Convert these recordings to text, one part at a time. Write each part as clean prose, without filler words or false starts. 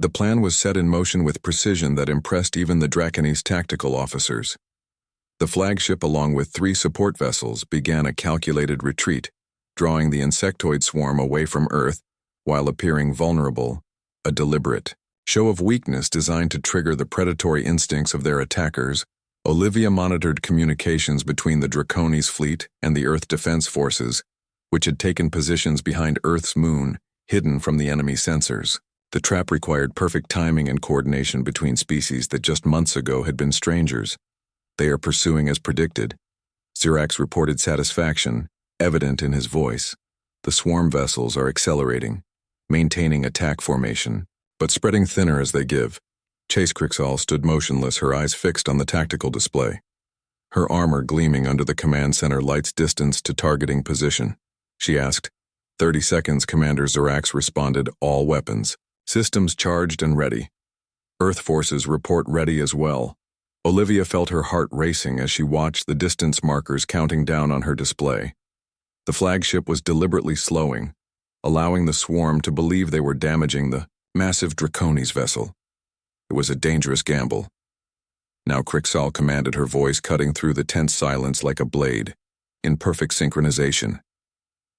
The plan was set in motion with precision that impressed even the Draconese tactical officers. The flagship, along with 3 support vessels, began a calculated retreat, drawing the insectoid swarm away from Earth while appearing vulnerable, a deliberate show of weakness designed to trigger the predatory instincts of their attackers. Olivia monitored communications between the Draconese fleet and the Earth Defense Forces, which had taken positions behind Earth's moon, hidden from the enemy sensors. The trap required perfect timing and coordination between species that just months ago had been strangers. They are pursuing as predicted. Zirax reported satisfaction, evident in his voice. The swarm vessels are accelerating, maintaining attack formation, but spreading thinner as they give. Chase Crixall stood motionless, her eyes fixed on the tactical display. Her armor gleaming under the command center lights distance to targeting position. She asked. 30 seconds, Commander Zirax responded, all weapons. Systems charged and ready. Earth forces report ready as well. Olivia felt her heart racing as she watched the distance markers counting down on her display. The flagship was deliberately slowing, allowing the swarm to believe they were damaging the massive Draconese vessel. It was a dangerous gamble. Now Crixall commanded, her voice cutting through the tense silence like a blade, in perfect synchronization.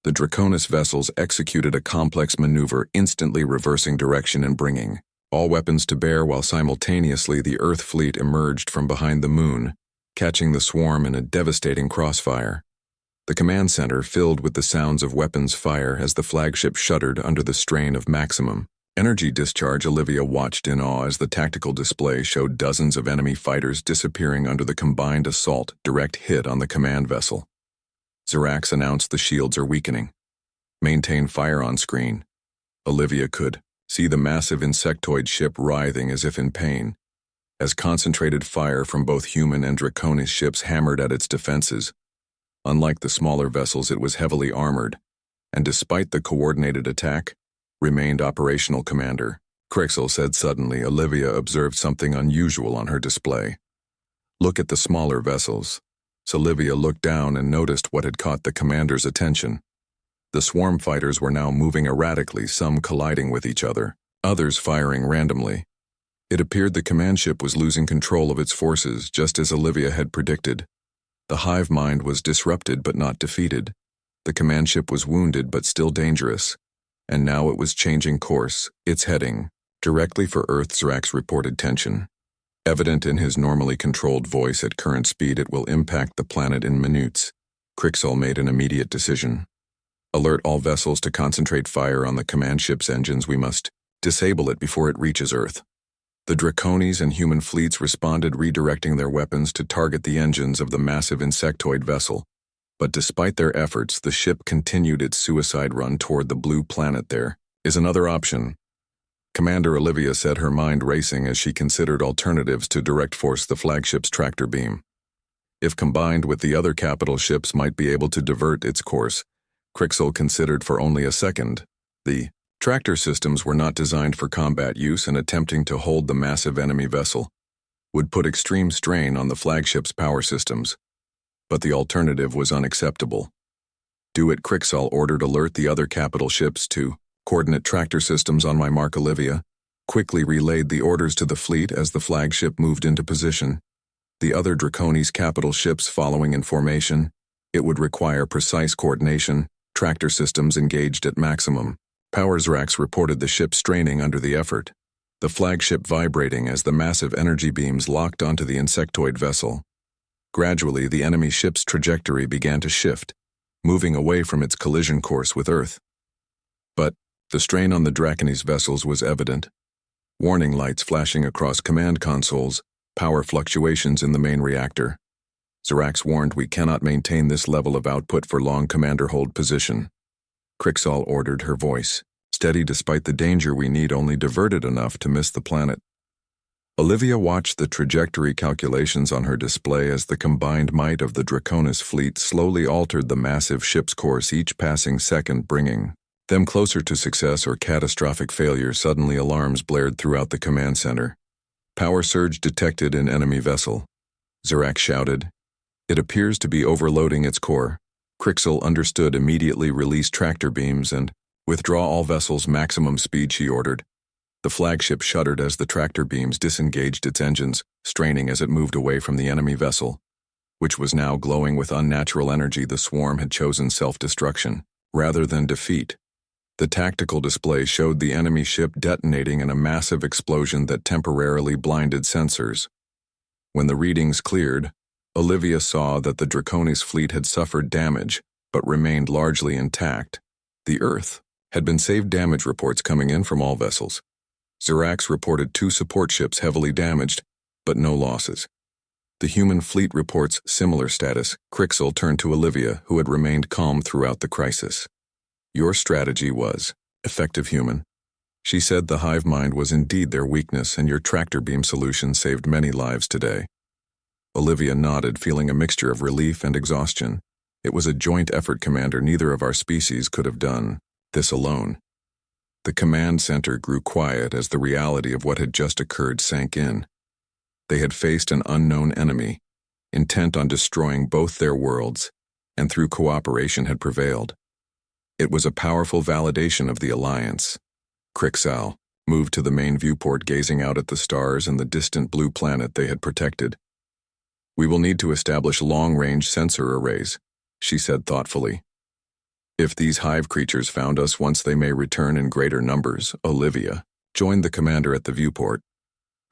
The Draconese vessels executed a complex maneuver, instantly reversing direction and bringing all weapons to bear, while simultaneously the Earth fleet emerged from behind the moon, catching the swarm in a devastating crossfire. The command center filled with the sounds of weapons fire as the flagship shuddered under the strain of maximum energy discharge. Olivia watched in awe as the tactical display showed dozens of enemy fighters disappearing under the combined assault direct hit on the command vessel. Zirax announced, the shields are weakening. Maintain fire on screen. Olivia could see the massive insectoid ship writhing as if in pain, as concentrated fire from both human and Draconese ships hammered at its defenses. Unlike the smaller vessels, it was heavily armored, and despite the coordinated attack, remained operational. Commander Crixall said suddenly. Olivia observed something unusual on her display. Look at the smaller vessels. Olivia looked down and noticed what had caught the commander's attention. The swarm fighters were now moving erratically, some colliding with each other, others firing randomly. It appeared the command ship was losing control of its forces, just as Olivia had predicted. The hive mind was disrupted but not defeated. The command ship was wounded but still dangerous, and now it was changing course, its heading directly for Earth. Zirax reported tension, evident in his normally controlled voice. At current speed, it will impact the planet in minutes. Crixall made an immediate decision. Alert all vessels to concentrate fire on the command ship's engines. We must disable it before it reaches Earth. The Draconese and human fleets responded, redirecting their weapons to target the engines of the massive insectoid vessel. But despite their efforts, the ship continued its suicide run toward the blue planet. There is another option, Commander Olivia said, her mind racing as she considered alternatives to direct force the flagship's tractor beam. If combined with the other capital ships, might be able to divert its course. Crixall considered for only a second. The tractor systems were not designed for combat use, and attempting to hold the massive enemy vessel would put extreme strain on the flagship's power systems. But the alternative was unacceptable. Do it, Crixall ordered. Alert the other capital ships to coordinate tractor systems on my mark. Olivia quickly relayed the orders to the fleet as the flagship moved into position. The other Draconese capital ships following in formation. It would require precise coordination. Tractor systems engaged at maximum power. Zirax reported the ship straining under the effort, the flagship vibrating as the massive energy beams locked onto the insectoid vessel. Gradually, the enemy ship's trajectory began to shift, moving away from its collision course with Earth. But the strain on the Draconese vessels was evident. Warning lights flashing across command consoles, power fluctuations in the main reactor. Zirax warned, we cannot maintain this level of output for long. Commander, hold position. Crixall ordered, her voice steady despite the danger. We need only divert it enough to miss the planet. Olivia watched the trajectory calculations on her display as the combined might of the Draconese fleet slowly altered the massive ship's course, each passing second bringing them closer to success or catastrophic failure. Suddenly, alarms blared throughout the command center. Power surge detected in enemy vessel. Zirax shouted. It appears to be overloading its core. Crixall understood, immediately released tractor beams and withdraw all vessels maximum speed, she ordered. The flagship shuddered as the tractor beams disengaged its engines, straining as it moved away from the enemy vessel, which was now glowing with unnatural energy. The swarm had chosen self-destruction, rather than defeat. The tactical display showed the enemy ship detonating in a massive explosion that temporarily blinded sensors. When the readings cleared, Olivia saw that the Draconis fleet had suffered damage, but remained largely intact. The Earth had been saved. Damage reports coming in from all vessels. Xerax reported 2 support ships heavily damaged, but no losses. The human fleet reports similar status. Crixel turned to Olivia, who had remained calm throughout the crisis. Your strategy was effective, human. She said the hive mind was indeed their weakness, and your tractor beam solution saved many lives today. Olivia nodded, feeling a mixture of relief and exhaustion. It was a joint effort, Commander. Neither of our species could have done this alone. The command center grew quiet as the reality of what had just occurred sank in. They had faced an unknown enemy, intent on destroying both their worlds, and through cooperation had prevailed. It was a powerful validation of the alliance. Crixel moved to the main viewport, gazing out at the stars and the distant blue planet they had protected. We will need to establish long-range sensor arrays, she said thoughtfully. If these hive creatures found us once, they may return in greater numbers. Olivia joined the commander at the viewport,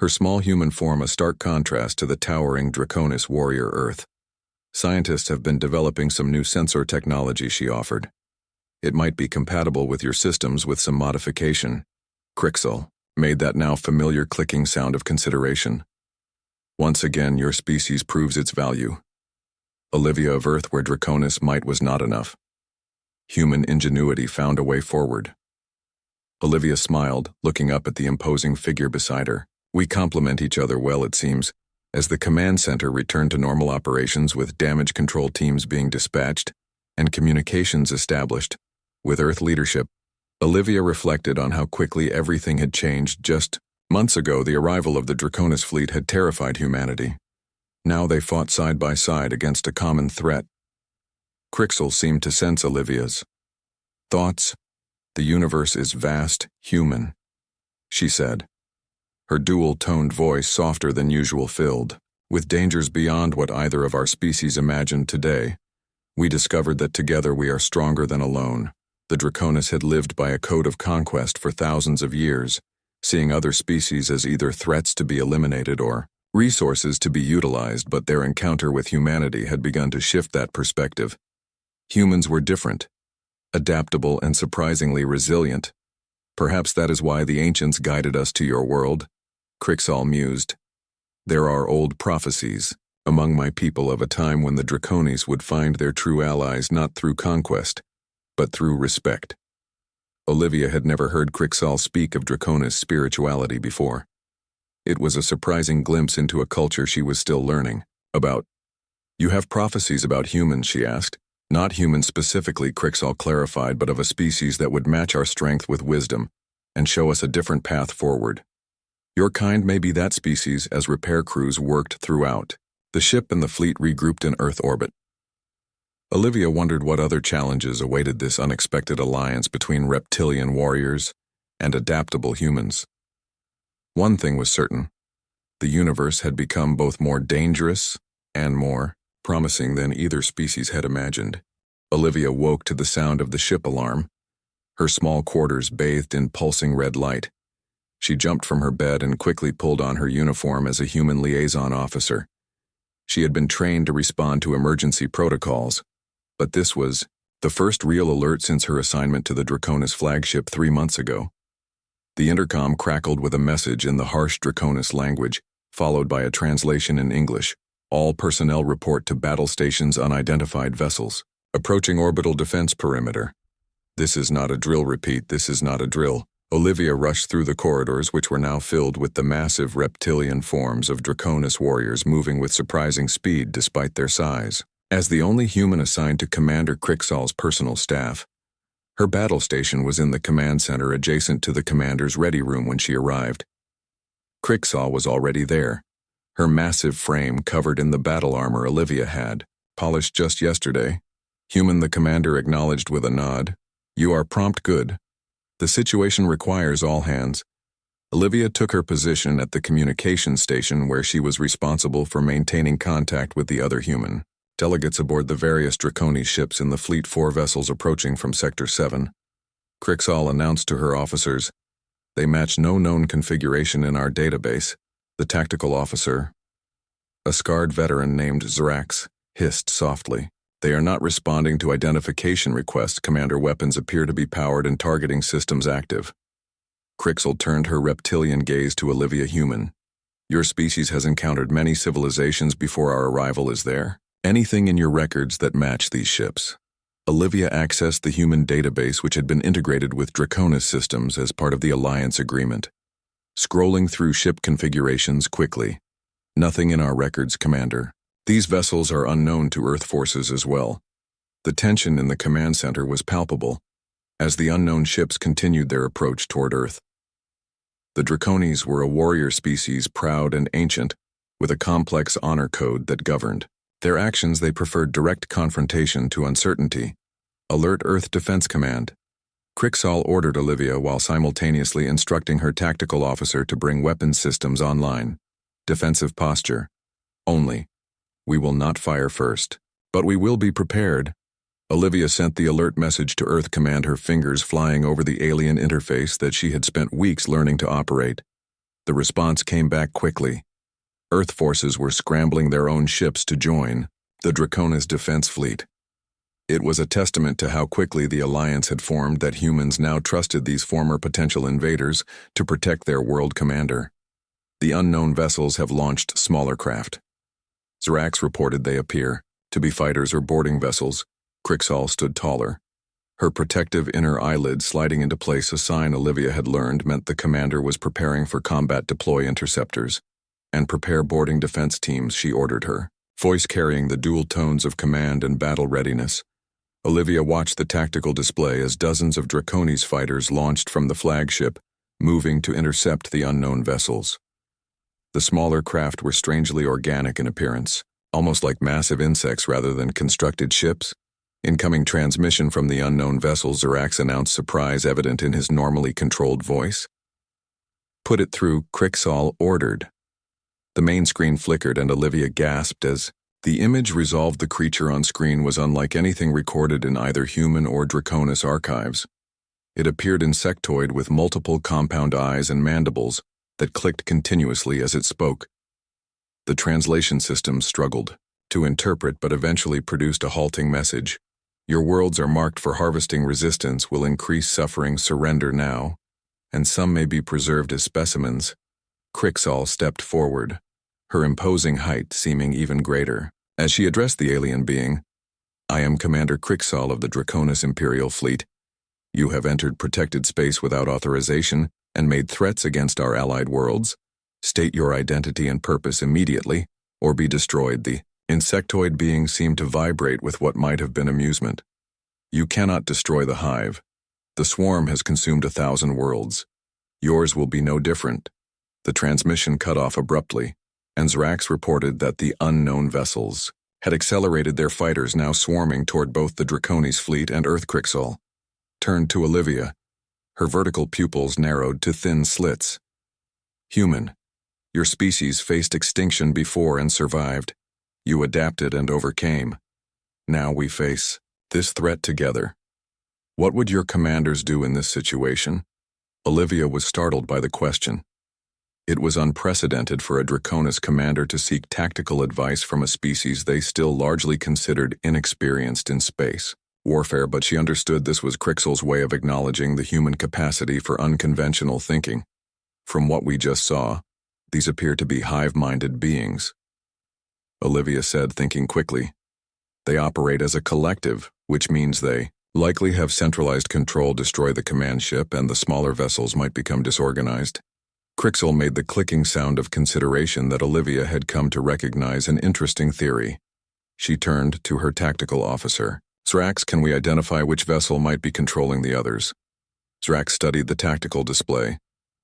her small human form a stark contrast to the towering Draconis warrior Earth. Scientists have been developing some new sensor technology, she offered. It might be compatible with your systems with some modification. Crixel made that now familiar clicking sound of consideration. Once again, your species proves its value. Olivia of Earth, where Draconis might was not enough. Human ingenuity found a way forward. Olivia smiled, looking up at the imposing figure beside her. We complement each other well, it seems. As the command center returned to normal operations, with damage control teams being dispatched and communications established with Earth leadership, Olivia reflected on how quickly everything had changed. Just months ago, the arrival of the Draconis fleet had terrified humanity. Now they fought side by side against a common threat. Crixel seemed to sense Olivia's thoughts. The universe is vast, human, she said, her dual-toned voice softer than usual, filled with dangers beyond what either of our species imagined. Today, we discovered that together we are stronger than alone. The Draconis had lived by a code of conquest for thousands of years, seeing other species as either threats to be eliminated or resources to be utilized, but their encounter with humanity had begun to shift that perspective. Humans were different, adaptable and surprisingly resilient. Perhaps that is why the ancients guided us to your world, Crixel mused. There are old prophecies among my people of a time when the Draconis would find their true allies not through conquest, but through respect. Olivia had never heard Crixel speak of Draconis spirituality before. It was a surprising glimpse into a culture she was still learning about. You have prophecies about humans, she asked. Not humans specifically, Crixel clarified, but of a species that would match our strength with wisdom and show us a different path forward. Your kind may be that species. As repair crews worked throughout, the ship and the fleet regrouped in Earth orbit. Olivia wondered what other challenges awaited this unexpected alliance between reptilian warriors and adaptable humans. One thing was certain: the universe had become both more dangerous and more promising than either species had imagined. Olivia woke to the sound of the ship alarm, her small quarters bathed in pulsing red light. She jumped from her bed and quickly pulled on her uniform as a human liaison officer. She had been trained to respond to emergency protocols, but this was the first real alert since her assignment to the Draconis flagship 3 months ago. The intercom crackled with a message in the harsh Draconis language, followed by a translation in English. All personnel report to battle stations, unidentified vessels approaching orbital defense perimeter. This is not a drill. Repeat, this is not a drill. Olivia rushed through the corridors, which were now filled with the massive reptilian forms of Draconis warriors moving with surprising speed despite their size. As the only human assigned to Commander Crixel's personal staff, her battle station was in the command center adjacent to the commander's ready room when she arrived. Crixel was already there, her massive frame covered in the battle armor Olivia had, polished just yesterday. Human, the commander acknowledged with a nod. You are prompt. Good. The situation requires all hands. Olivia took her position at the communication station where she was responsible for maintaining contact with the other human. Delegates aboard the various Draconis ships in the Fleet 4 vessels approaching from Sector 7. Crixall announced to her officers, "They match no known configuration in our database." The tactical officer, a scarred veteran named Zrax, hissed softly. "They are not responding to identification requests. Commander, weapons appear to be powered and targeting systems active." Crixall turned her reptilian gaze to Olivia. "Human, your species has encountered many civilizations before our arrival. Is there anything in your records that match these ships?" Olivia accessed the human database, which had been integrated with Draconis systems as part of the Alliance agreement. Scrolling through ship configurations quickly. "Nothing in our records, Commander. These vessels are unknown to Earth forces as well." The tension in the command center was palpable as the unknown ships continued their approach toward Earth. The Draconis were a warrior species, proud and ancient, with a complex honor code that governed their actions. They preferred direct confrontation to uncertainty. "Alert Earth Defense Command." Crixall ordered Olivia while simultaneously instructing her tactical officer to bring weapons systems online. "Defensive posture. Only. We will not fire first. But we will be prepared." Olivia sent the alert message to Earth Command, her fingers flying over the alien interface that she had spent weeks learning to operate. The response came back quickly. Earth forces were scrambling their own ships to join the Draconis defense fleet. It was a testament to how quickly the Alliance had formed that humans now trusted these former potential invaders to protect their world commander. "The unknown vessels have launched smaller craft." Zrax reported they appear to be fighters or boarding vessels. Crixall stood taller, her protective inner eyelid sliding into place. A sign Olivia had learned meant the commander was preparing for combat. "Deploy interceptors and prepare boarding defense teams," she ordered her voice carrying the dual tones of command and battle readiness. Olivia watched the tactical display as dozens of Draconis fighters launched from the flagship, moving to intercept the unknown vessels. The smaller craft were strangely organic in appearance, almost like massive insects rather than constructed ships. "Incoming transmission from the unknown vessel," Zrax announced, surprise evident in his normally controlled voice. "Put it through," Crixall ordered. The main screen flickered and Olivia gasped as the image resolved. The creature on screen was unlike anything recorded in either human or Draconis archives. It appeared insectoid with multiple compound eyes and mandibles that clicked continuously as it spoke. The translation system struggled to interpret but eventually produced a halting message. "Your worlds are marked for harvesting. Resistance will increase suffering. Surrender now, and some may be preserved as specimens." Crixall stepped forward, her imposing height seeming even greater. As she addressed the alien being, "I am Commander Crixall of the Draconis Imperial Fleet. You have entered protected space without authorization and made threats against our allied worlds. State your identity and purpose immediately, or be destroyed." The insectoid being seemed to vibrate with what might have been amusement. "You cannot destroy the hive. The swarm has consumed 1,000 worlds. Yours will be no different." The transmission cut off abruptly, and Zrax reported that the unknown vessels had accelerated, their fighters now swarming toward both the Draconis fleet and Earth. Crixall turned to Olivia, her vertical pupils narrowed to thin slits. "Human, your species faced extinction before and survived. You adapted and overcame. Now we face this threat together. What would your commanders do in this situation?" Olivia was startled by the question. It was unprecedented for a Draconis commander to seek tactical advice from a species they still largely considered inexperienced in space warfare, but she understood this was Crixall's way of acknowledging the human capacity for unconventional thinking. "From what we just saw, these appear to be hive-minded beings," Olivia said, thinking quickly. "They operate as a collective, which means they likely have centralized control. Destroy the command ship and the smaller vessels might become disorganized." Crixall made the clicking sound of consideration that Olivia had come to recognize an interesting theory. She turned to her tactical officer. "Zrax, can we identify which vessel might be controlling the others?" Zrax studied the tactical display.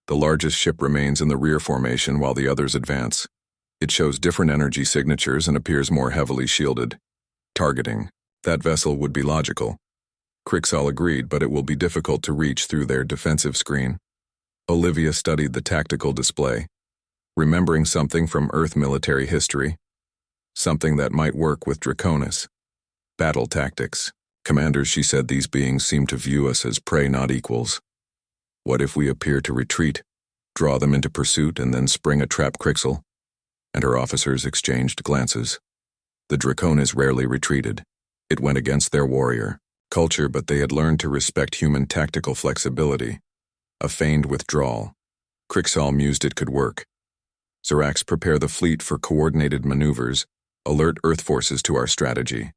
The largest ship remains in the rear formation while the others advance. It shows different energy signatures and appears more heavily shielded. "Targeting that vessel would be logical." Crixall agreed, but it will be difficult to reach through their defensive screen. Olivia studied the tactical display, remembering something from Earth military history, something that might work with Draconis. Battle tactics. Commanders, she said, these beings seem to view us as prey, not equals. What if we appear to retreat, draw them into pursuit, and then spring a trap? Crixel and her officers exchanged glances. The Draconis rarely retreated. It went against their warrior culture, but they had learned to respect human tactical flexibility. A feigned withdrawal. Crixol mused it could work. Zirax, prepare the fleet for coordinated maneuvers. Alert Earth forces to our strategy.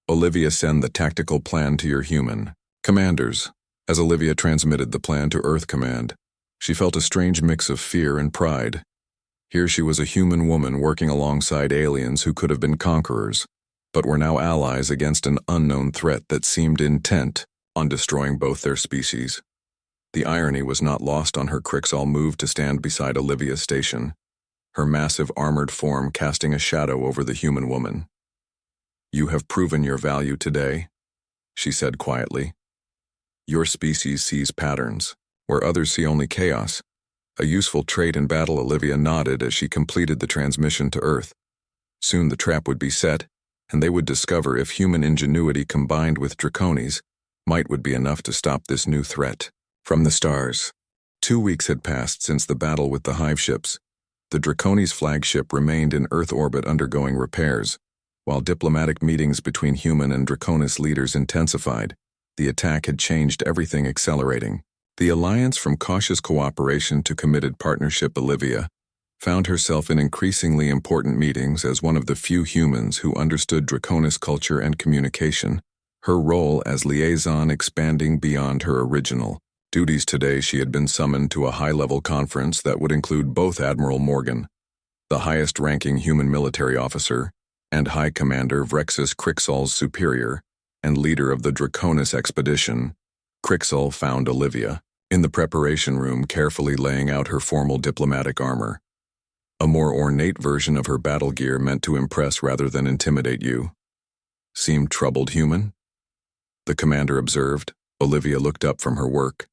Olivia, send the tactical plan to your human commanders. As Olivia transmitted the plan to Earth Command, she felt a strange mix of fear and pride. Here she was, a human woman working alongside aliens who could have been conquerors, but were now allies against an unknown threat that seemed intent on destroying both their species. The irony was not lost on her. Crixol moved to stand beside Olivia's station, her massive armored form casting a shadow over the human woman. You have proven your value today, she said quietly. Your species sees patterns, where others see only chaos. A useful trait in battle. Olivia nodded as she completed the transmission to Earth. Soon the trap would be set, and they would discover if human ingenuity combined with Draconis might would be enough to stop this new threat. From the stars. 2 weeks had passed since the battle with the hive ships. The Draconis flagship remained in Earth orbit undergoing repairs. While diplomatic meetings between human and Draconis leaders intensified, the attack had changed everything, accelerating. The alliance from cautious cooperation to committed partnership. Olivia found herself in increasingly important meetings as one of the few humans who understood Draconis culture and communication, her role as liaison expanding beyond her original duties. Today she had been summoned to a high-level conference that would include both Admiral Morgan, the highest-ranking human military officer, and High Commander Vrexus, Crixol's superior and leader of the Draconis expedition. Crixol found Olivia in the preparation room, carefully laying out her formal diplomatic armor. A more ornate version of her battle gear meant to impress rather than intimidate you. Seemed troubled, human? The commander observed. Olivia looked up from her work,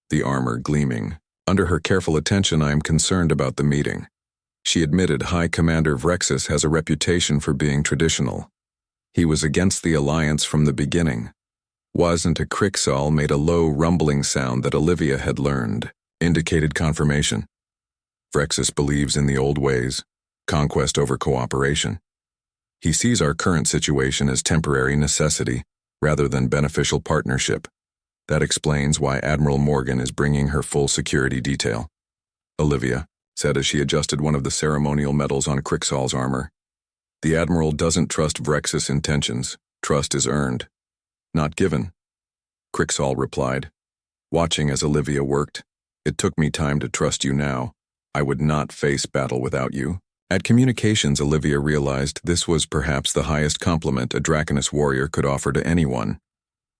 the armor gleaming. Under her careful attention, I am concerned about the meeting. She admitted High Commander Vrexus has a reputation for being traditional. He was against the alliance from the beginning. Wasn't a Crixol made a low rumbling sound that Olivia had learned, indicated confirmation. Vrexus believes in the old ways, conquest over cooperation. He sees our current situation as temporary necessity rather than beneficial partnership. That explains why Admiral Morgan is bringing her full security detail, Olivia said as she adjusted one of the ceremonial medals on Crixol's armor. The Admiral doesn't trust Vrexus' intentions. Trust is earned, not given, Crixol replied, watching as Olivia worked. It took me time to trust you now. I would not face battle without you. At communications, Olivia realized this was perhaps the highest compliment a Draconis warrior could offer to anyone,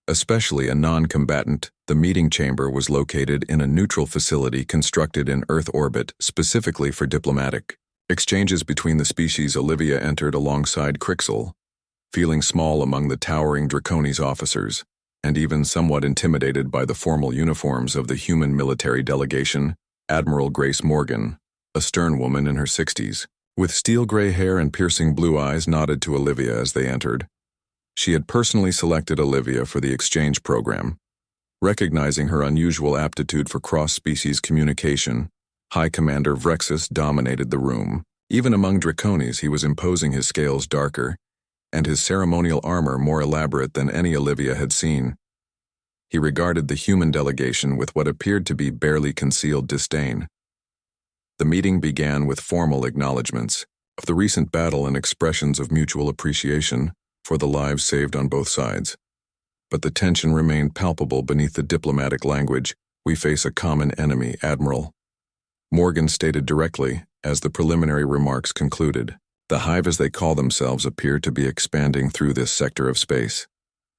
especially a non-combatant. The meeting chamber was located in a neutral facility constructed in Earth orbit specifically for diplomatic exchanges between the species. Olivia entered alongside Crixol, feeling small among the towering Draconis officers, and even somewhat intimidated by the formal uniforms of the human military delegation. Admiral Grace Morgan, a stern woman in her 60s, with steel gray hair and piercing blue eyes, nodded to Olivia as they entered. She had personally selected Olivia for the exchange program. Recognizing her unusual aptitude for cross-species communication, High Commander Vrexus dominated the room. Even among Draconis, he was imposing, his scales darker, and his ceremonial armor more elaborate than any Olivia had seen. He regarded the human delegation with what appeared to be barely concealed disdain. The meeting began with formal acknowledgments of the recent battle and expressions of mutual appreciation for the lives saved on both sides. But the tension remained palpable beneath the diplomatic language. We face a common enemy, Admiral Morgan stated directly as the preliminary remarks concluded. The hive, as they call themselves, appear to be expanding through this sector of space.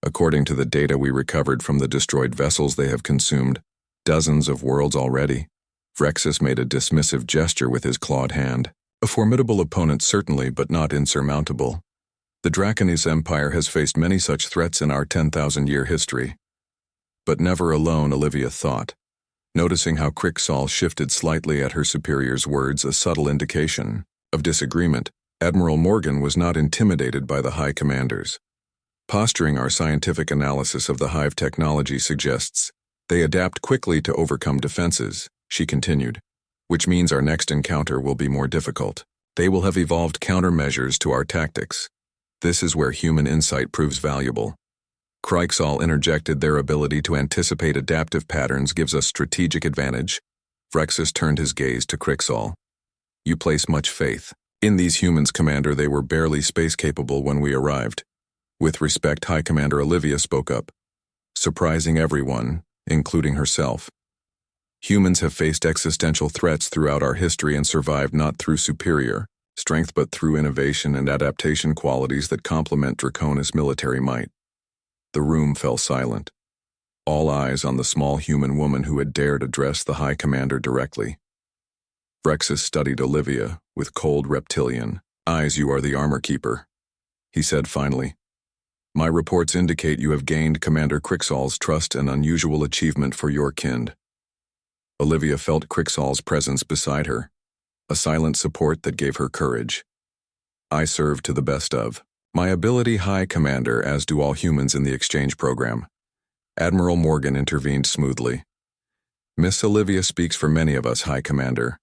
According to the data we recovered from the destroyed vessels, they have consumed dozens of worlds already. Vrexus made a dismissive gesture with his clawed hand. A formidable opponent certainly, but not insurmountable. The Draconis Empire has faced many such threats in our 10,000-year history. But never alone, Olivia thought. Noticing how Cricksall shifted slightly at her superior's words, a subtle indication of disagreement, Admiral Morgan was not intimidated by the High Commanders. Posturing our scientific analysis of the Hive technology suggests they adapt quickly to overcome defenses, she continued, which means our next encounter will be more difficult. They will have evolved countermeasures to our tactics. This is where human insight proves valuable. Cricksall interjected, their ability to anticipate adaptive patterns gives us strategic advantage. Vrexus turned his gaze to Cricksall. You place much faith in these humans, Commander. They were barely space-capable when we arrived. With respect, High Commander Olivia spoke up, surprising everyone, including herself. Humans have faced existential threats throughout our history and survived not through superior strength but through innovation and adaptation, qualities that complement Draconis military might. The room fell silent, all eyes on the small human woman who had dared address the High Commander directly. Vrexus studied Olivia with cold reptilian eyes. You are the armor keeper, he said finally. My reports indicate you have gained Commander Cricksall's trust, an unusual achievement for your kind. Olivia felt Cricksall's presence beside her, a silent support that gave her courage. I serve to the best of my ability, High Commander, as do all humans in the exchange program. Admiral Morgan intervened smoothly. Miss Olivia speaks for many of us, High Commander.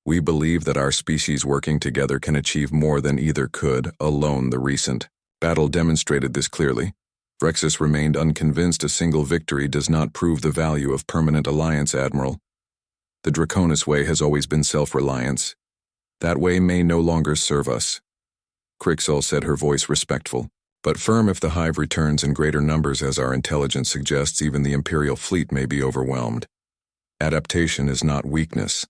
We believe that our species working together can achieve more than either could alone. The recent battle demonstrated this clearly. Vrexus remained unconvinced. A single victory does not prove the value of permanent alliance, Admiral. The Draconis way has always been self-reliance. That way may no longer serve us. Cricksall said, her voice respectful, but firm. If the Hive returns in greater numbers as our intelligence suggests, even the Imperial fleet may be overwhelmed. Adaptation is not weakness.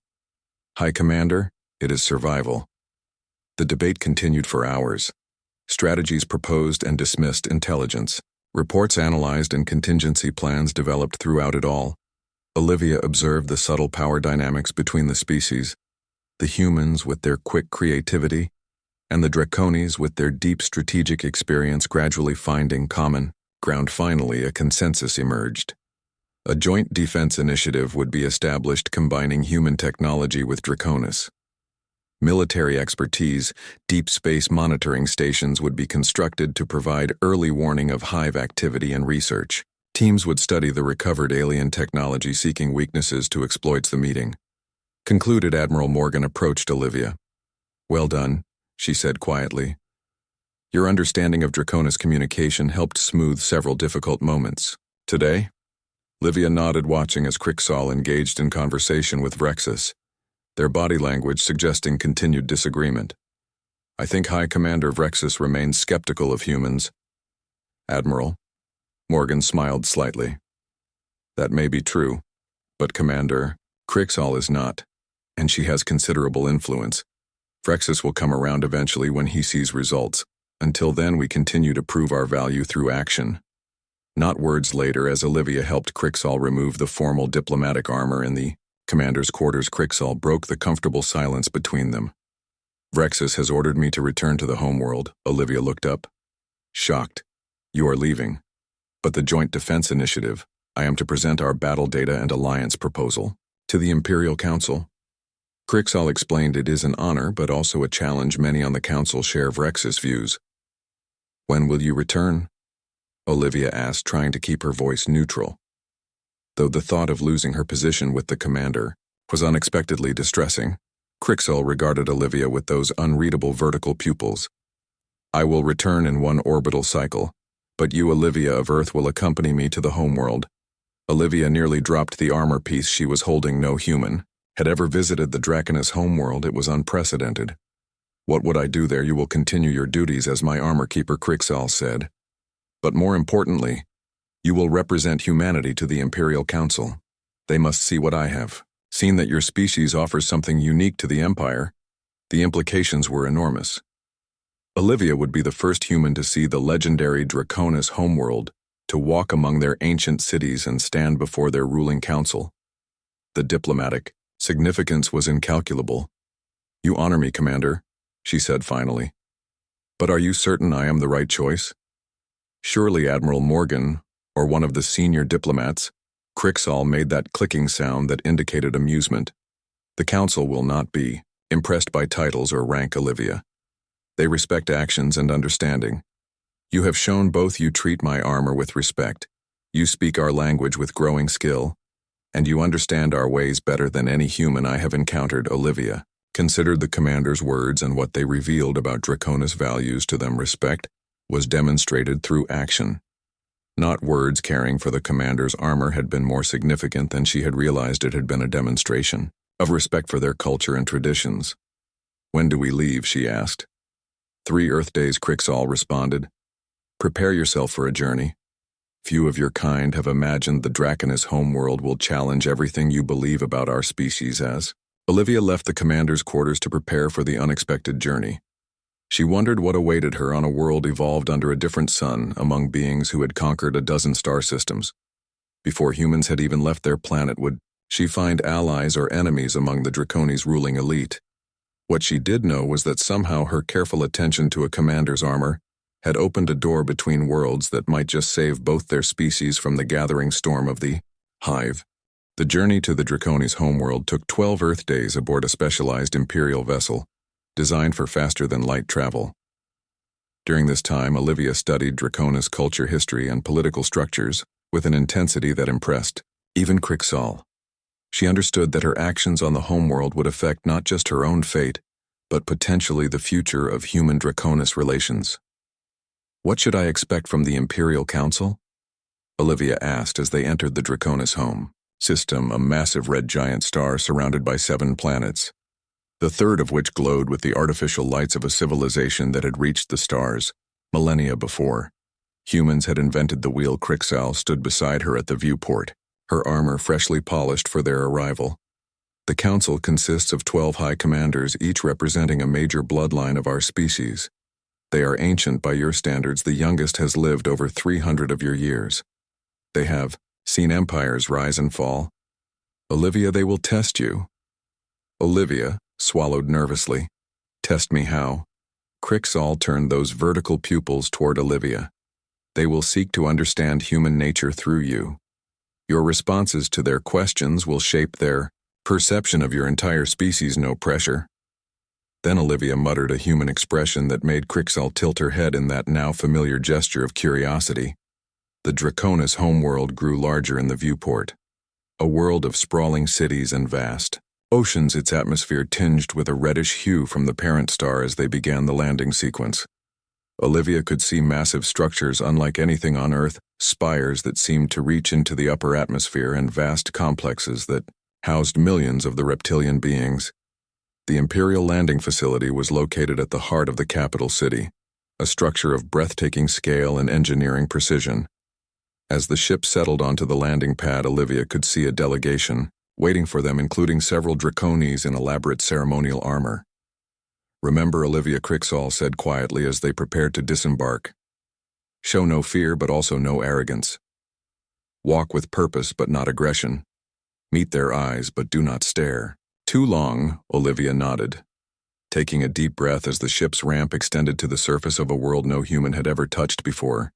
High Commander, it is survival. The debate continued for hours. Strategies proposed and dismissed, intelligence, reports analyzed, and contingency plans developed throughout it all. Olivia observed the subtle power dynamics between the species, the humans with their quick creativity, and the Draconis with their deep strategic experience gradually finding common ground. Finally, a consensus emerged. A joint defense initiative would be established combining human technology with Draconis. Military expertise, deep space monitoring stations would be constructed to provide early warning of Hive activity and research. Teams would study the recovered alien technology, seeking weaknesses to exploit. The meeting concluded. Admiral Morgan approached Olivia. Well done, she said quietly. Your understanding of Draconis communication helped smooth several difficult moments. Today? Olivia nodded, watching as Cricksall engaged in conversation with Vrexus, their body language suggesting continued disagreement. I think High Commander Vrexus remains skeptical of humans. Admiral, Morgan smiled slightly. That may be true, but Commander Cricksall is not, and she has considerable influence. Vrexus will come around eventually when he sees results. Until then, we continue to prove our value through action. Not words later, as Olivia helped Cricksall remove the formal diplomatic armor in the commander's quarters, Cricksall broke the comfortable silence between them. Vrexus has ordered me to return to the homeworld. Olivia looked up, shocked. You are leaving. But the Joint Defense Initiative, I am to present our battle data and alliance proposal to the Imperial Council. Cricksall explained it is an honor, but also a challenge. Many on the council share Vrexus' views. When will you return? Olivia asked, trying to keep her voice neutral. Though the thought of losing her position with the commander was unexpectedly distressing, Cricksall regarded Olivia with those unreadable vertical pupils. I will return in one orbital cycle, but you, Olivia of Earth, will accompany me to the homeworld. Olivia nearly dropped the armor piece she was holding. No human had ever visited the Draconis homeworld. It was unprecedented. What would I do there? You will continue your duties as my armor keeper, Cricksall said. But more importantly, you will represent humanity to the Imperial Council. They must see what I have seen, that your species offers something unique to the Empire. The implications were enormous. Olivia would be the first human to see the legendary Draconis homeworld, to walk among their ancient cities and stand before their ruling council. The diplomatic significance was incalculable. You honor me, Commander, she said finally. But are you certain I am the right choice? Surely Admiral Morgan, or one of the senior diplomats, Crixall made that clicking sound that indicated amusement. The council will not be impressed by titles or rank, Olivia. They respect actions and understanding. You have shown both you treat my armor with respect, you speak our language with growing skill, and you understand our ways better than any human I have encountered, Olivia. Considered the commander's words and what they revealed about Draconis values to them. Respect was demonstrated through action. Not words. Caring for the commander's armor had been more significant than she had realized. It had been a demonstration of respect for their culture and traditions. When do we leave? She asked. 3 Earth days, Crixall responded. Prepare yourself for a journey. Few of your kind have imagined the Draconis homeworld will challenge everything you believe about our species as. Olivia left the commander's quarters to prepare for the unexpected journey. She wondered what awaited her on a world evolved under a different sun, among beings who had conquered a dozen star systems. Before humans had even left their planet, would she find allies or enemies among the Draconis' ruling elite? What she did know was that somehow her careful attention to a commander's armor had opened a door between worlds that might just save both their species from the gathering storm of the Hive. The journey to the Draconis' homeworld took 12 Earth days aboard a specialized Imperial vessel, designed for faster-than-light travel. During this time, Olivia studied Draconis culture, history, and political structures with an intensity that impressed even Crixall. She understood that her actions on the homeworld would affect not just her own fate, but potentially the future of human-Draconis relations. What should I expect from the Imperial Council? Olivia asked as they entered the Draconis home system, a massive red giant star surrounded by 7 planets, the third of which glowed with the artificial lights of a civilization that had reached the stars millennia before. Humans had invented the wheel. Crixall stood beside her at the viewport, her armor freshly polished for their arrival. The council consists of 12 high commanders, each representing a major bloodline of our species. They are ancient by your standards. The youngest has lived over 300 of your years. They have seen empires rise and fall. Olivia, they will test you. Olivia swallowed nervously. Test me how? Crixall turned those vertical pupils toward Olivia. They will seek to understand human nature through you. Your responses to their questions will shape their perception of your entire species. No pressure. Then Olivia muttered a human expression that made Crixall tilt her head in that now familiar gesture of curiosity. The Draconis homeworld grew larger in the viewport. A world of sprawling cities and vast oceans, its atmosphere tinged with a reddish hue from the parent star as they began the landing sequence. Olivia could see massive structures unlike anything on Earth, spires that seemed to reach into the upper atmosphere and vast complexes that housed millions of the reptilian beings. The Imperial landing facility was located at the heart of the capital city, a structure of breathtaking scale and engineering precision. As the ship settled onto the landing pad, Olivia could see a delegation waiting for them, including several Draconis in elaborate ceremonial armor. Remember, Olivia, Crixall said quietly as they prepared to disembark. Show no fear, but also no arrogance. Walk with purpose, but not aggression. Meet their eyes, but do not stare. Too long, Olivia nodded, taking a deep breath as the ship's ramp extended to the surface of a world no human had ever touched before.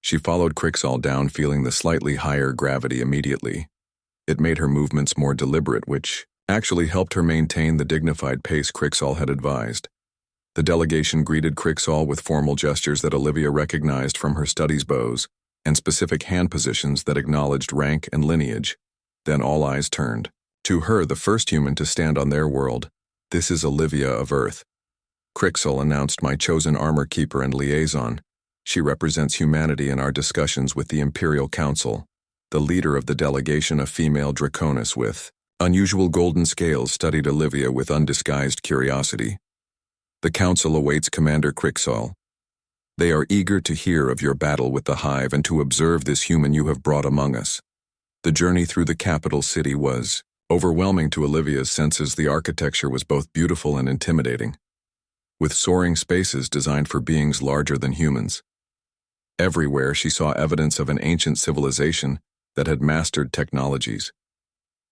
She followed Crixall down, feeling the slightly higher gravity immediately. It made her movements more deliberate, which actually helped her maintain the dignified pace Crixall had advised. The delegation greeted Crixall with formal gestures that Olivia recognized from her studies bows and specific hand positions that acknowledged rank and lineage. Then all eyes turned to her, the first human to stand on their world. This is Olivia of Earth. Crixall announced, my chosen armor keeper and liaison. She represents humanity in our discussions with the Imperial Council. The leader of the delegation, a female Draconis with unusual golden scales, studied Olivia with undisguised curiosity. The council awaits Commander Crixall. They are eager to hear of your battle with the Hive and to observe this human you have brought among us. The journey through the capital city was overwhelming to Olivia's senses. The architecture was both beautiful and intimidating, with soaring spaces designed for beings larger than humans. Everywhere she saw evidence of an ancient civilization that had mastered technologies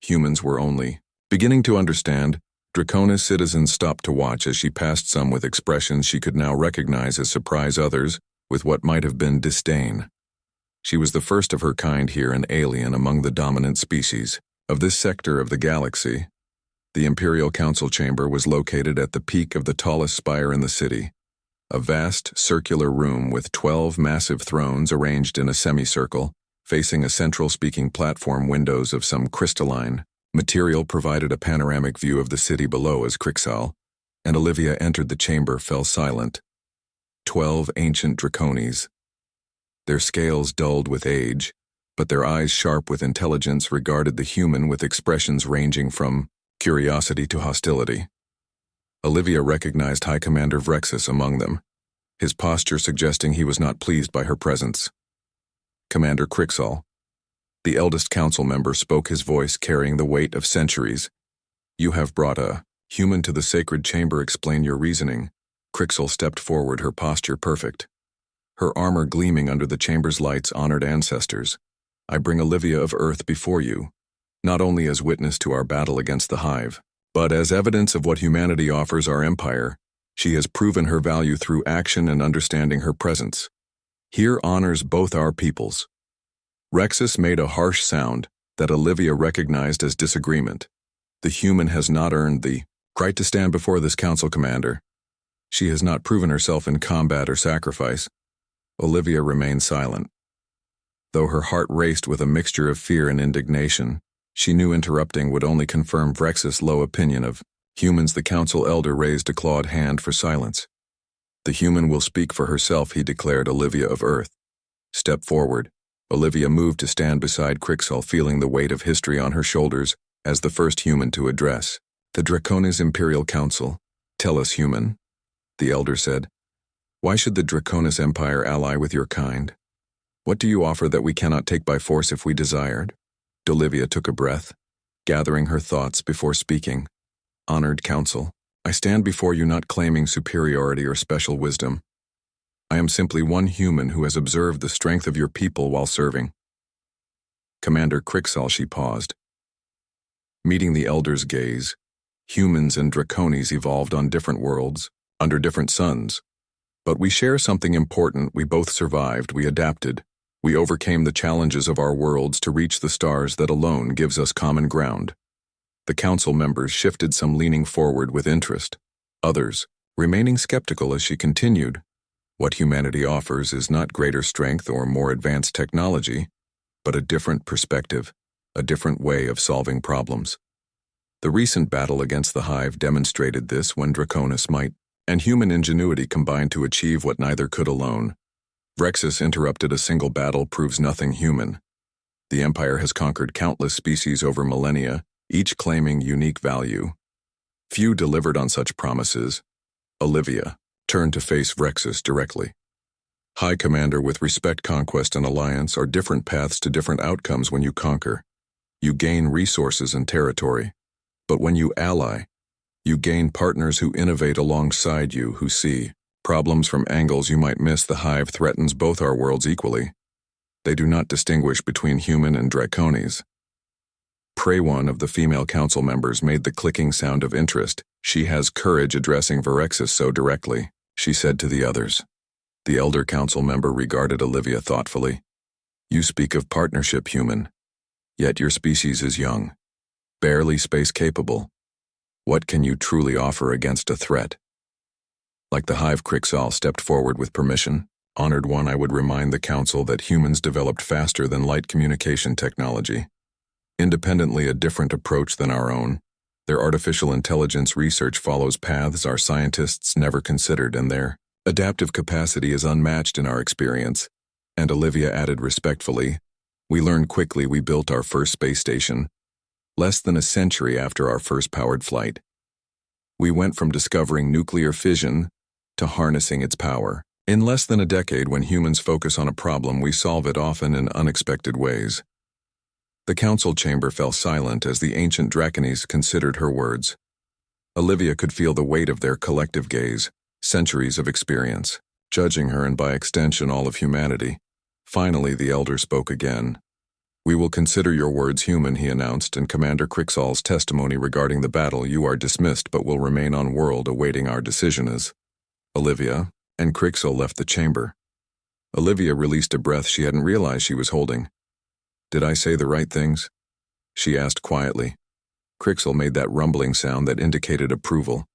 humans were only beginning to understand. Draconis citizens stopped to watch as she passed, some with expressions she could now recognize as surprise, others with what might have been disdain. She was the first of her kind here, an alien among the dominant species of this sector of the galaxy. The Imperial Council chamber was located at the peak of the tallest spire in the city, a vast circular room with 12 massive thrones arranged in a semicircle, facing a central speaking platform. Windows of some crystalline material provided a panoramic view of the city below. As Crixal and Olivia entered the chamber, fell silent. 12 ancient dracones, their scales dulled with age, but their eyes sharp with intelligence, regarded the human with expressions ranging from curiosity to hostility. Olivia recognized High Commander Vrexus among them, his posture suggesting he was not pleased by her presence. Commander Crixal, the eldest council member, spoke, his voice carrying the weight of centuries. You have brought a human to the sacred chamber. Explain your reasoning. Crixal stepped forward, her posture perfect, her armor gleaming under the chamber's lights. Honored ancestors, I bring Olivia of Earth before you, not only as witness to our battle against the Hive, but as evidence of what humanity offers our empire. She has proven her value through action, and understanding her presence here honors both our peoples. Rexus made a harsh sound that Olivia recognized as disagreement. The human has not earned the right to stand before this council, Commander. She has not proven herself in combat or sacrifice. Olivia remained silent. Though her heart raced with a mixture of fear and indignation, she knew interrupting would only confirm Vrexus' low opinion of humans. The council elder raised a clawed hand for silence. The human will speak for herself, he declared. Olivia of Earth, step forward. Olivia moved to stand beside Crixal, feeling the weight of history on her shoulders as the first human to address the Draconis Imperial Council. Tell us, human, the elder said. Why should the Draconis Empire ally with your kind? What do you offer that we cannot take by force if we desired? Olivia took a breath, gathering her thoughts before speaking. Honored council, I stand before you not claiming superiority or special wisdom. I am simply one human who has observed the strength of your people while serving. Commander Crixal, she paused. Meeting the elder's gaze, humans and Draconis evolved on different worlds, under different suns. But we share something important. We both survived, we adapted. We overcame the challenges of our worlds to reach the stars that alone gives us common ground. The council members shifted, some leaning forward with interest, others remaining skeptical as she continued. What humanity offers is not greater strength or more advanced technology, but a different perspective, a different way of solving problems. The recent battle against the Hive demonstrated this, when Draconis might and human ingenuity combined to achieve what neither could alone. Vrexus interrupted. A single battle proves nothing human. The Empire has conquered countless species over millennia, each claiming unique value. Few delivered on such promises. Olivia turned to face Vrexus directly. High Commander, with respect, conquest and alliance are different paths to different outcomes. When you conquer, you gain resources and territory. But when you ally, you gain partners who innovate alongside you, who see problems from angles you might miss. The Hive threatens both our worlds equally. They do not distinguish between human and Draconis. One of the female council members made the clicking sound of interest. She has courage addressing Vrexus so directly, she said to the others. The elder council member regarded Olivia thoughtfully. You speak of partnership, human. Yet your species is young, barely space capable. What can you truly offer against a threat? Like the Hive, Crixal stepped forward with permission. Honored one, I would remind the council that humans developed faster than light communication technology. Independently, a different approach than our own. Their artificial intelligence research follows paths our scientists never considered, and their adaptive capacity is unmatched in our experience. And Olivia added respectfully, we learned quickly. We built our first space station less than a century after our first powered flight. We went from discovering nuclear fission to harnessing its power. In less than a decade, when humans focus on a problem, we solve it, often in unexpected ways. The council chamber fell silent as the ancient Draconis considered her words. Olivia could feel the weight of their collective gaze, centuries of experience, judging her and by extension all of humanity. Finally, the elder spoke again. We will consider your words, human, he announced, and Commander Crixal's testimony regarding the battle. You are dismissed, but will remain on world awaiting our decision. As Olivia and Crixal left the chamber, Olivia released a breath she hadn't realized she was holding. "Did I say the right things?" she asked quietly. Crixel made that rumbling sound that indicated approval.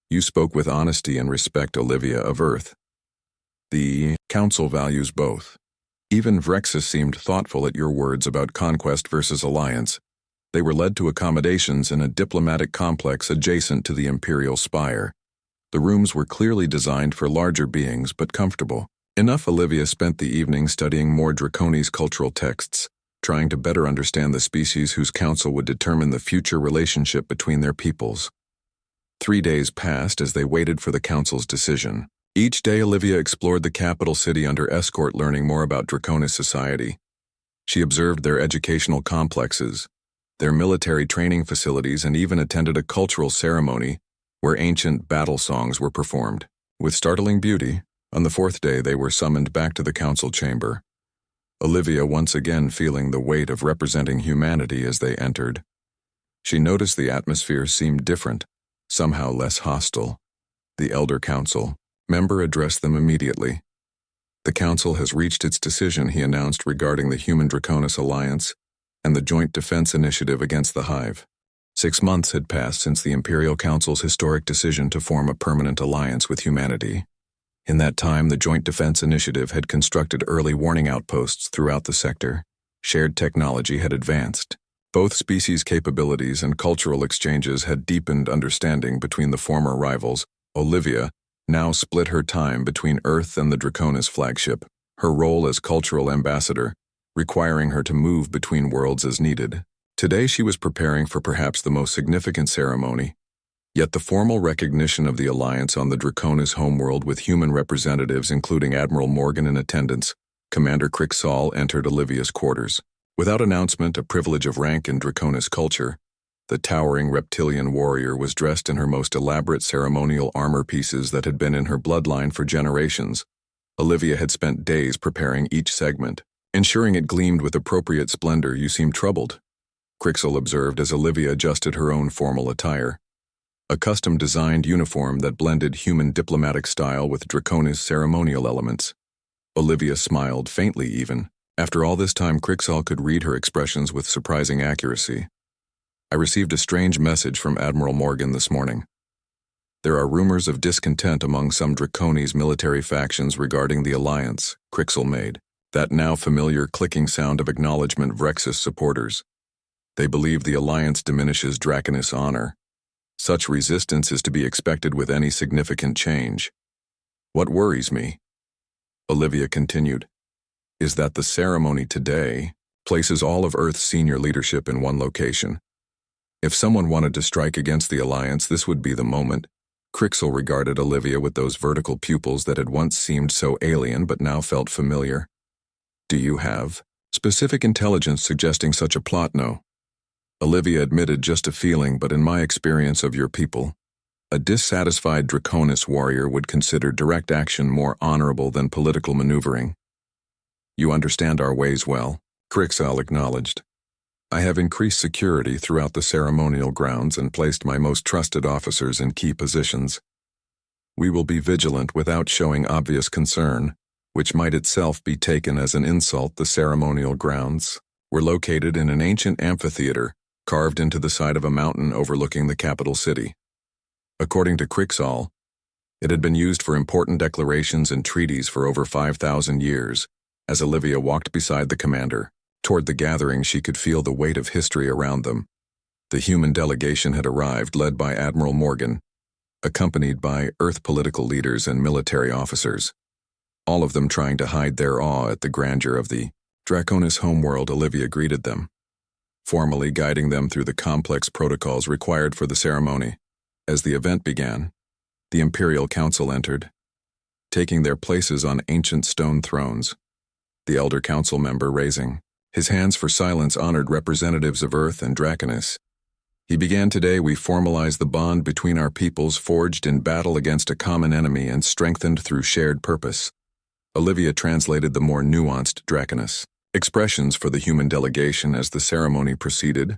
"You spoke with honesty and respect, Olivia of Earth. The Council values both. Even Vrexus seemed thoughtful at your words about conquest versus alliance. They were led to accommodations in a diplomatic complex adjacent to the Imperial Spire. The rooms were clearly designed for larger beings, but comfortable. Enough." Olivia spent the evening studying more Draconis cultural texts, trying to better understand the species whose council would determine the future relationship between their peoples. 3 days passed as they waited for the council's decision. Each day Olivia explored the capital city under escort, learning more about Draconis society. She observed their educational complexes, their military training facilities, and even attended a cultural ceremony where ancient battle songs were performed. With startling beauty, on the 4th day they were summoned back to the council chamber. Olivia once again feeling the weight of representing humanity as they entered. She noticed the atmosphere seemed different, somehow less hostile. The Elder Council member addressed them immediately. "The Council has reached its decision," he announced, regarding the Human-Draconis Alliance and the Joint Defense Initiative against the Hive. 6 months had passed since the Imperial Council's historic decision to form a permanent alliance with humanity. In that time, the Joint Defense Initiative had constructed early warning outposts throughout the sector. Shared technology had advanced. Both species' capabilities and cultural exchanges had deepened understanding between the former rivals. Olivia now split her time between Earth and the Draconis flagship, her role as cultural ambassador, requiring her to move between worlds as needed. Today she was preparing for perhaps the most significant ceremony, yet the formal recognition of the alliance on the Draconis homeworld, with human representatives including Admiral Morgan in attendance. Commander Crixol entered Olivia's quarters. Without announcement, a privilege of rank in Draconis culture, the towering reptilian warrior was dressed in her most elaborate ceremonial armor pieces that had been in her bloodline for generations. Olivia had spent days preparing each segment, ensuring it gleamed with appropriate splendor. "You seem troubled," Crixel observed as Olivia adjusted her own formal attire. A custom-designed uniform that blended human diplomatic style with Draconis ceremonial elements. Olivia smiled, faintly even. After all this time, Crixol could read her expressions with surprising accuracy. "I received a strange message from Admiral Morgan this morning. There are rumors of discontent among some Draconis military factions regarding the alliance," Crixel made, that now familiar clicking sound of acknowledgement. Vrexus supporters. "They believe the alliance diminishes Draconis honor. Such resistance is to be expected with any significant change. What worries me," Olivia continued, "is that the ceremony today places all of Earth's senior leadership in one location. If someone wanted to strike against the alliance, this would be the moment." Crixel regarded Olivia with those vertical pupils that had once seemed so alien but now felt familiar. "Do you have specific intelligence suggesting such a plot?" "No," Olivia admitted, "just a feeling, but in my experience of your people, a dissatisfied Draconis warrior would consider direct action more honorable than political maneuvering." "You understand our ways well," Crixel acknowledged. "I have increased security throughout the ceremonial grounds and placed my most trusted officers in key positions. We will be vigilant without showing obvious concern, which might itself be taken as an insult." The ceremonial grounds were located in an ancient amphitheater carved into the side of a mountain overlooking the capital city. According to Crixol, it had been used for important declarations and treaties for over 5,000 years. As Olivia walked beside the commander toward the gathering, she could feel the weight of history around them. The human delegation had arrived, led by Admiral Morgan, accompanied by Earth political leaders and military officers, all of them trying to hide their awe at the grandeur of the Draconis homeworld. Olivia greeted them, formally guiding them through the complex protocols required for the ceremony. As the event began, the Imperial Council entered, taking their places on ancient stone thrones. The Elder Council member, raising his hands for silence, honored representatives of Earth and Draconis. He began, "Today we formalize the bond between our peoples, forged in battle against a common enemy and strengthened through shared purpose." Olivia translated the more nuanced Draconis expressions for the human delegation as the ceremony proceeded,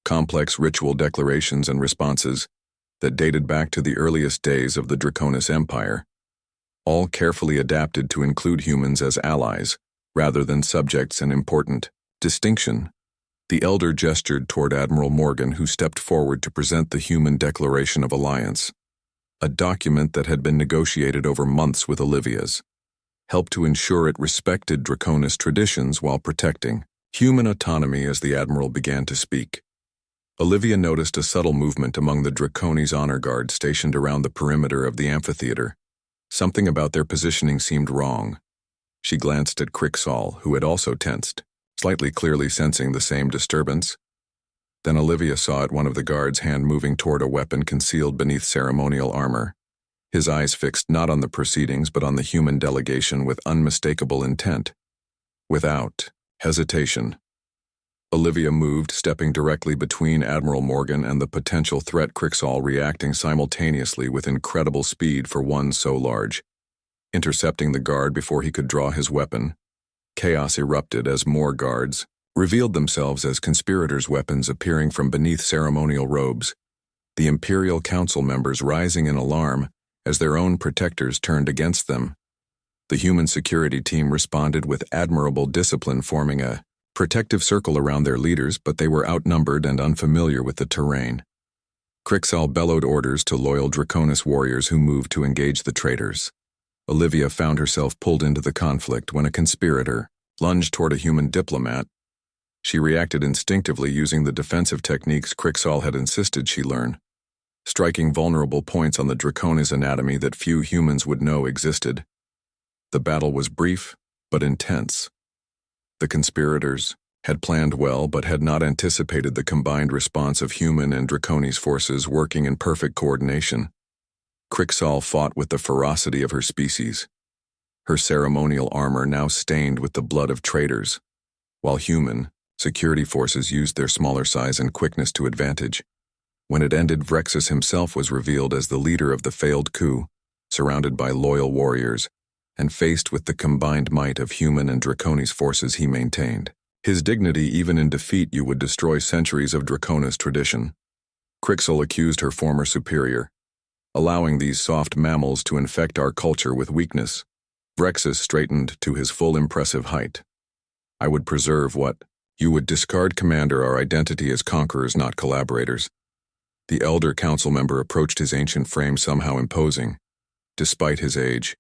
complex ritual declarations and responses that dated back to the earliest days of the Draconis Empire. all carefully adapted to include humans as allies, rather than subjects, an important distinction. The elder gestured toward Admiral Morgan, who stepped forward to present the Human Declaration of Alliance, a document that had been negotiated over months with Olivia's, helped to ensure it respected Draconis traditions while protecting human autonomy. As the Admiral began to speak, Olivia noticed a subtle movement among the Draconis honor guard stationed around the perimeter of the amphitheater. Something about their positioning seemed wrong. She glanced at Crixall, who had also tensed, slightly clearly sensing the same disturbance. Then Olivia saw at one of the guards' hand moving toward a weapon concealed beneath ceremonial armor, his eyes fixed not on the proceedings but on the human delegation with unmistakable intent. Without hesitation, Olivia moved, stepping directly between Admiral Morgan and the potential threat, Crixall reacting simultaneously with incredible speed for one so large. Intercepting the guard before he could draw his weapon, chaos erupted as more guards revealed themselves as conspirators' weapons appearing from beneath ceremonial robes, the Imperial Council members rising in alarm as their own protectors turned against them. The human security team responded with admirable discipline, forming a protective circle around their leaders, but they were outnumbered and unfamiliar with the terrain. Crixall bellowed orders to loyal Draconis warriors who moved to engage the traitors. Olivia found herself pulled into the conflict when a conspirator lunged toward a human diplomat. She reacted instinctively, using the defensive techniques Crixall had insisted she learn, striking vulnerable points on the Draconis anatomy that few humans would know existed. The battle was brief but intense. The conspirators had planned well but had not anticipated the combined response of human and Draconis forces working in perfect coordination. Crixall fought with the ferocity of her species, her ceremonial armor now stained with the blood of traitors, while human security forces used their smaller size and quickness to advantage. When it ended, Vrexus himself was revealed as the leader of the failed coup, surrounded by loyal warriors, and faced with the combined might of human and Draconis forces he maintained his dignity. Even in defeat, you would destroy centuries of Draconis tradition. Crixall accused her former superior, allowing these soft mammals to infect our culture with weakness. Vrexus straightened to his full impressive height. I would preserve what? You would discard, Commander, our identity as conquerors, not collaborators. The elder council member approached his ancient frame, somehow imposing. Despite his age,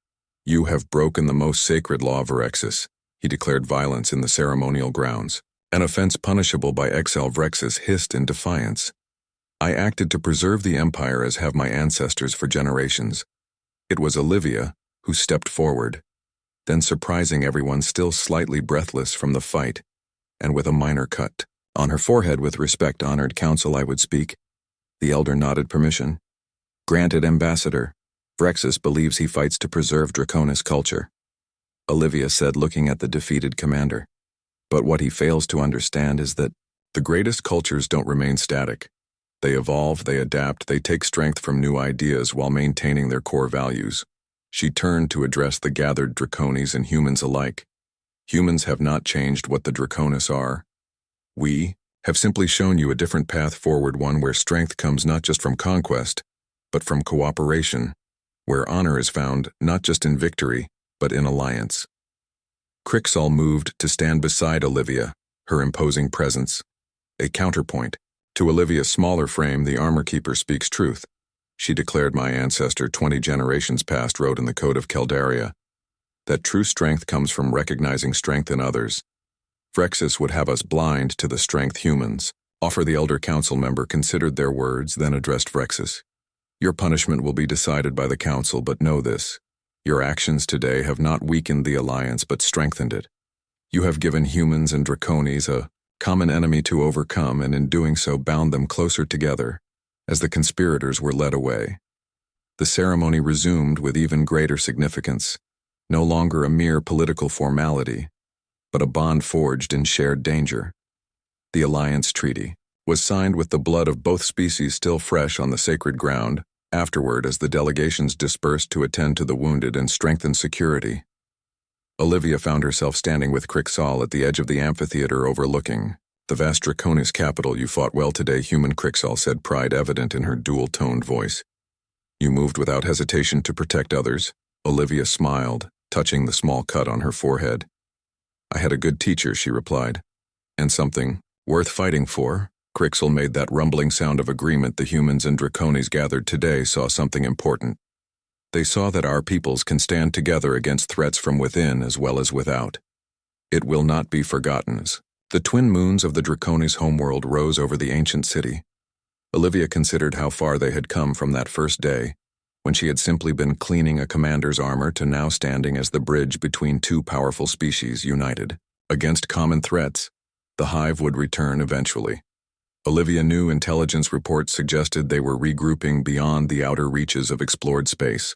you have broken the most sacred law, Vrexus. He declared violence in the ceremonial grounds, an offense punishable by exile. Vrexus hissed in defiance. I acted to preserve the Empire, as have my ancestors for generations. It was Olivia who stepped forward, then surprising everyone, still slightly breathless from the fight, and with a minor cut on her forehead. With respect, honored council, I would speak. The elder nodded permission. Granted, Ambassador. Vrexus believes he fights to preserve Draconis culture, Olivia said, looking at the defeated commander. But what he fails to understand is that the greatest cultures don't remain static. They evolve, they adapt, they take strength from new ideas while maintaining their core values. She turned to address the gathered Draconis and humans alike. Humans have not changed what the Draconis are. We have simply shown you a different path forward, one where strength comes not just from conquest, but from cooperation, where honor is found not just in victory, but in alliance. Crixall moved to stand beside Olivia, her imposing presence a counterpoint. To Olivia's smaller frame, the armor keeper speaks truth. She declared, my ancestor 20 generations past wrote in the Code of Caldaria that true strength comes from recognizing strength in others. Vrexus would have us blind to the strength humans offer. The elder council member considered their words, then addressed Vrexus. Your punishment will be decided by the council, but know this. Your actions today have not weakened the alliance but strengthened it. You have given humans and Draconis a common enemy to overcome, and in doing so bound them closer together as the conspirators were led away. The ceremony resumed with even greater significance, no longer a mere political formality, but a bond forged in shared danger. The alliance treaty was signed with the blood of both species still fresh on the sacred ground. Afterward, as the delegations dispersed to attend to the wounded and strengthen security, Olivia found herself standing with Crixall at the edge of the amphitheater, overlooking the vast Draconis capital. You fought well today, human, Crixall said, pride evident in her dual-toned voice. You moved without hesitation to protect others, Olivia smiled, touching the small cut on her forehead. I had a good teacher, she replied. And something worth fighting for? Crixel made that rumbling sound of agreement. The humans and Draconis gathered today saw something important. They saw that our peoples can stand together against threats from within as well as without. It will not be forgotten. The twin moons of the Draconis' homeworld rose over the ancient city. Olivia considered how far they had come from that first day, when she had simply been cleaning a commander's armor, to now standing as the bridge between two powerful species united. Against common threats, the hive would return eventually. Olivia knew intelligence reports suggested they were regrouping beyond the outer reaches of explored space.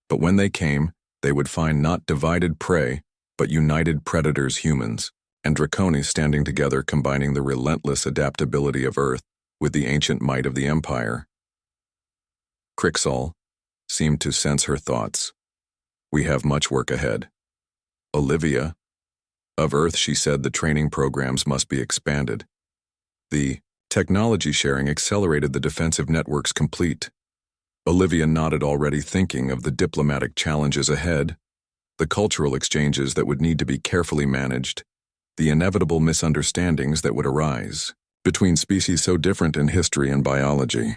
But when they came, they would find not divided prey, but united predators, humans, and Draconis standing together, combining the relentless adaptability of Earth with the ancient might of the Empire. Crixol seemed to sense her thoughts. We have much work ahead. Olivia, of Earth, she said, the training programs must be expanded. The technology sharing accelerated, the defensive networks complete. Olivia nodded, already thinking of the diplomatic challenges ahead, the cultural exchanges that would need to be carefully managed, the inevitable misunderstandings that would arise between species so different in history and biology.